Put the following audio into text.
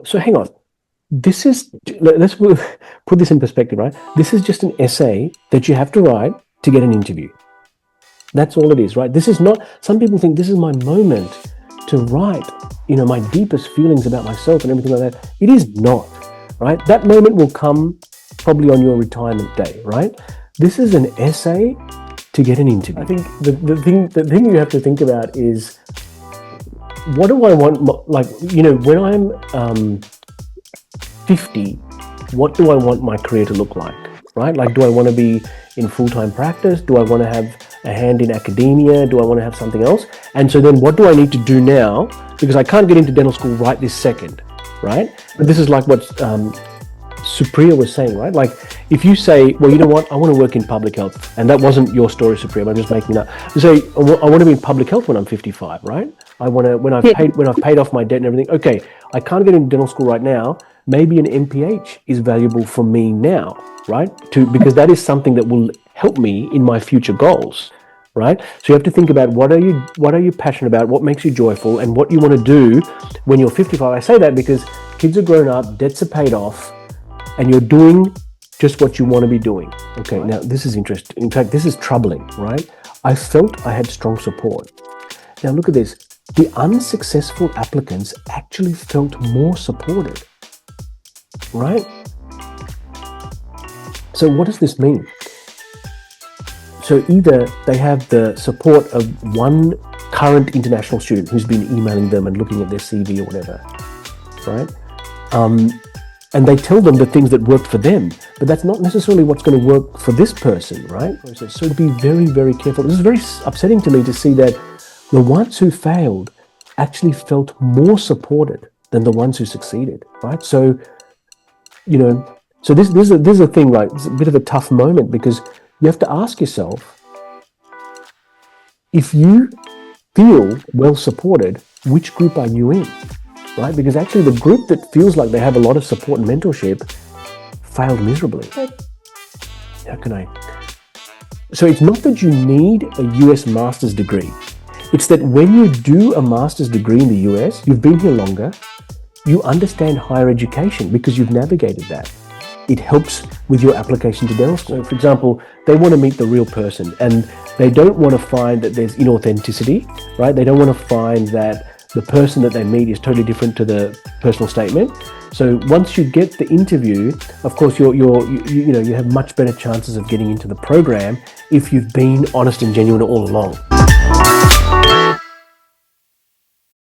So hang on. Let's put this in perspective, right? This is just an essay that you have to write to get an interview. That's all it is, right? This is not, some people think this is my moment to write, my deepest feelings about myself and everything like that. It is not, right? That moment will come probably on your retirement day, right? This is an essay to get an interview. I think the thing you have to think about is, what do I want, when I'm 50, what do I want my career to look like, right? Like, do I want to be in full-time practice? Do I want to have a hand in academia? Do I want to have something else? And so then what do I need to do now? Because I can't get into dental school right this second, right? But this is like what Supriya was saying, right? Like, if you say, well, you know what, I want to work in public health, and that wasn't your story, Supriya, I'm just making that. You say, I want to be in public health when I'm 55, right? I want to, when I've paid off my debt and everything. Okay, I can't get into dental school right now. Maybe an MPH is valuable for me now, right? Because that is something that will help me in my future goals, right? So you have to think about what are you passionate about, what makes you joyful, and what you want to do when you're 55. I say that because kids are grown up, debts are paid off, and you're doing just what you want to be doing. Okay, now this is interesting. In fact, this is troubling, right? I felt I had strong support. Now look at this. The unsuccessful applicants actually felt more supported, right? So what does this mean? So either they have the support of one current international student who's been emailing them and looking at their CV or whatever, right? And they tell them the things that worked for them, but that's not necessarily what's going to work for this person, right? So be very, very careful. This is very upsetting to me to see that the ones who failed actually felt more supported than the ones who succeeded, right? So, so this is a thing, right? It's a bit of a tough moment, because you have to ask yourself, if you feel well supported, which group are you in? Right? Because actually the group that feels like they have a lot of support and mentorship failed miserably. How can I? So it's not that you need a US master's degree. It's that when you do a master's degree in the US, you've been here longer, you understand higher education because you've navigated that. It helps with your application to dental school. For example, they want to meet the real person, and they don't want to find that there's inauthenticity, right? They don't want to find that the person that they meet is totally different to the personal statement. So once you get the interview, of course, you have much better chances of getting into the program if you've been honest and genuine all along.